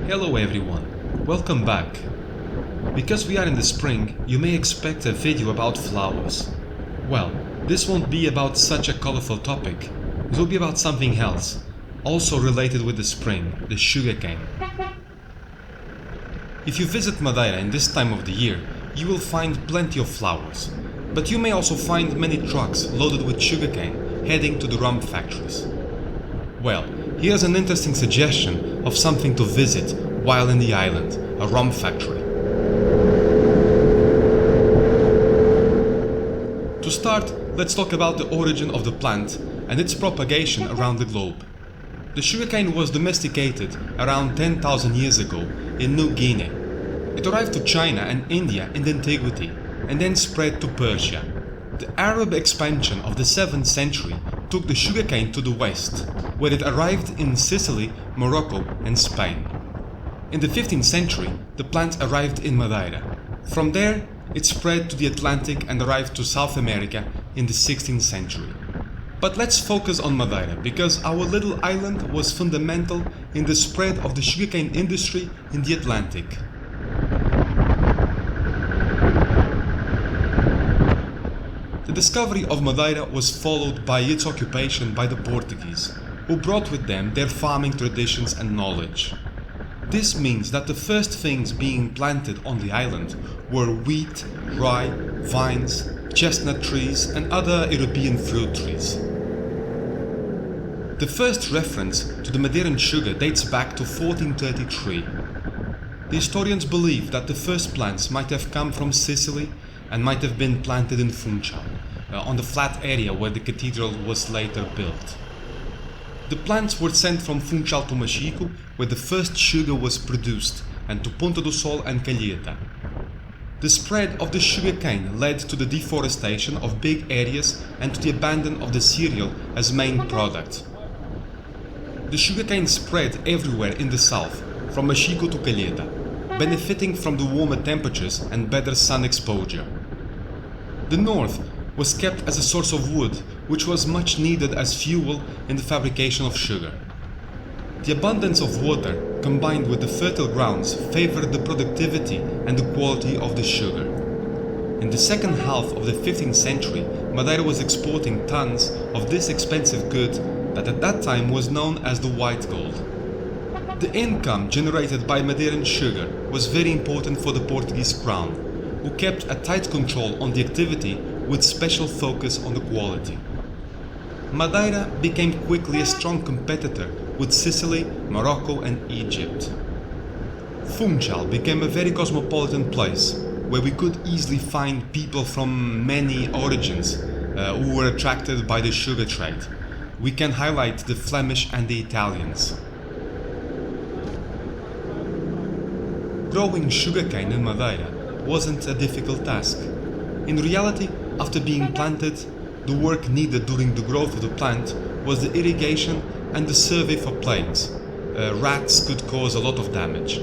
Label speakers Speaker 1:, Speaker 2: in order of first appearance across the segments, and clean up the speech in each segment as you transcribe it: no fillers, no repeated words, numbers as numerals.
Speaker 1: Hello everyone, welcome back. Because we are in the spring, you may expect a video about flowers. Well, this won't be about such a colorful topic. It will be about something else, also related with the spring, the sugarcane. If you visit Madeira in this time of the year, you will find plenty of flowers. But you may also find many trucks loaded with sugarcane heading to the rum factories. Well, here's an interesting suggestion of something to visit while in the island, a rum factory. To start, let's talk about the origin of the plant and its propagation around the globe. The sugarcane was domesticated around 10,000 years ago in New Guinea. It arrived to China and India in the antiquity and then spread to Persia. The Arab expansion of the 7th century took the sugarcane to the west, where it arrived in Sicily, Morocco and Spain. In the 15th century, the plant arrived in Madeira. From there, it spread to the Atlantic and arrived to South America in the 16th century. But let's focus on Madeira, because our little island was fundamental in the spread of the sugarcane industry in the Atlantic. The discovery of Madeira was followed by its occupation by the Portuguese, who brought with them their farming traditions and knowledge. This means that the first things being planted on the island were wheat, rye, vines, chestnut trees and other European fruit trees. The first reference to the Madeiran sugar dates back to 1433. The historians believe that the first plants might have come from Sicily and might have been planted in Funchal, on the flat area where the cathedral was later built. The plants were sent from Funchal to Machico, where the first sugar was produced, and to Ponta do Sol and Calheta. The spread of the sugarcane led to the deforestation of big areas and to the abandon of the cereal as main product. The sugarcane spread everywhere in the south, from Machico to Calheta, benefiting from the warmer temperatures and better sun exposure. The north was kept as a source of wood, which was much needed as fuel in the fabrication of sugar. The abundance of water, combined with the fertile grounds, favored the productivity and the quality of the sugar. In the second half of the 15th century, Madeira was exporting tons of this expensive good that at that time was known as the white gold. The income generated by Madeiran sugar was very important for the Portuguese crown, who kept a tight control on the activity with special focus on the quality. Madeira became quickly a strong competitor with Sicily, Morocco and Egypt. Funchal became a very cosmopolitan place, where we could easily find people from many origins who were attracted by the sugar trade. We can highlight the Flemish and the Italians. Growing sugarcane in Madeira wasn't a difficult task. In reality, after being planted, the work needed during the growth of the plant was the irrigation and the survey for plagues. Rats could cause a lot of damage.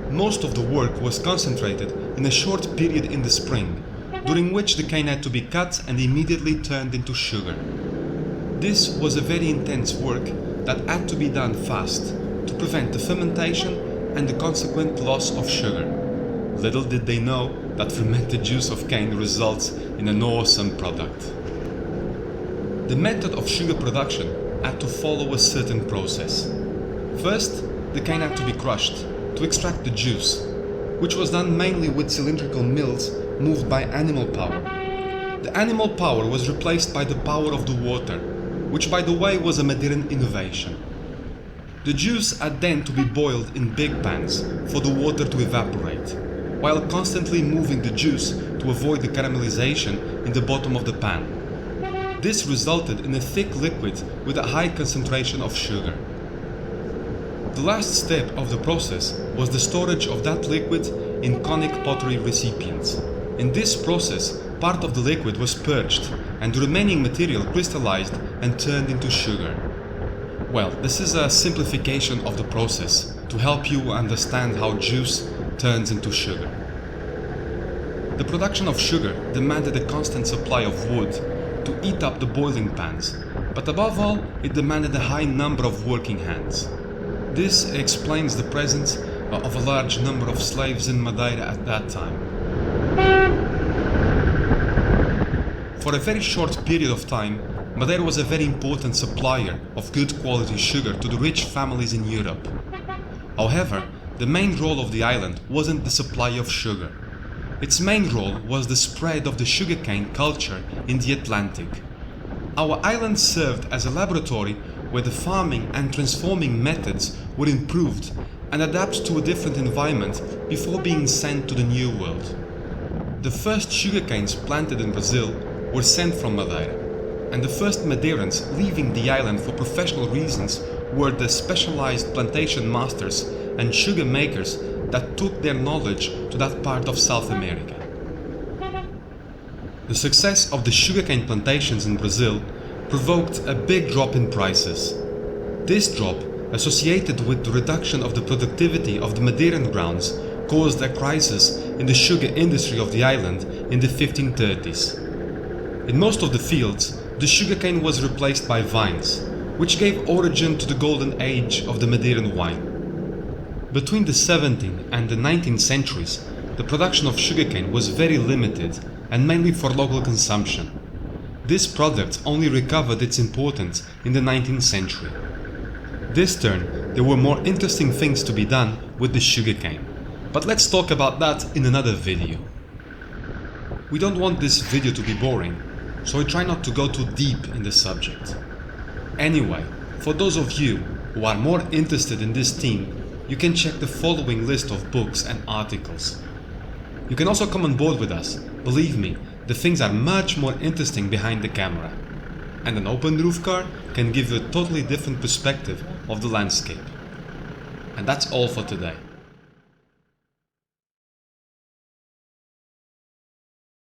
Speaker 1: Most of the work was concentrated in a short period in the spring, during which the cane had to be cut and immediately turned into sugar. This was a very intense work that had to be done fast to prevent the fermentation and the consequent loss of sugar. Little did they know that fermented juice of cane results in an awesome product. The method of sugar production had to follow a certain process. First, the cane had to be crushed to extract the juice, which was done mainly with cylindrical mills moved by animal power. The animal power was replaced by the power of the water, which by the way was a Madeiran innovation. The juice had then to be boiled in big pans for the water to evaporate, while constantly moving the juice to avoid the caramelization in the bottom of the pan. This resulted in a thick liquid with a high concentration of sugar. The last step of the process was the storage of that liquid in conic pottery recipients. In this process, part of the liquid was purged and the remaining material crystallized and turned into sugar. Well, this is a simplification of the process to help you understand how juice turns into sugar. The production of sugar demanded a constant supply of wood to heat up the boiling pans, but above all, it demanded a high number of working hands. This explains the presence of a large number of slaves in Madeira at that time. For a very short period of time, Madeira was a very important supplier of good quality sugar to the rich families in Europe. However, the main role of the island wasn't the supply of sugar. Its main role was the spread of the sugarcane culture in the Atlantic. Our island served as a laboratory where the farming and transforming methods were improved and adapted to a different environment before being sent to the New World. The first sugarcanes planted in Brazil were sent from Madeira, and the first Madeirans leaving the island for professional reasons were the specialized plantation masters and sugar makers that took their knowledge to that part of South America. The success of the sugarcane plantations in Brazil provoked a big drop in prices. This drop, associated with the reduction of the productivity of the Madeiran grounds, caused a crisis in the sugar industry of the island in the 1530s. In most of the fields, the sugarcane was replaced by vines, which gave origin to the golden age of the Madeiran wine. Between the 17th and the 19th centuries, the production of sugarcane was very limited and mainly for local consumption. This product only recovered its importance in the 19th century. This turn, there were more interesting things to be done with the sugarcane, but let's talk about that in another video. We don't want this video to be boring, so I try not to go too deep in the subject. Anyway, for those of you who are more interested in this theme, you can check the following list of books and articles. You can also come on board with us. Believe me, the things are much more interesting behind the camera. And an open roof car can give you a totally different perspective of the landscape. And that's all for today.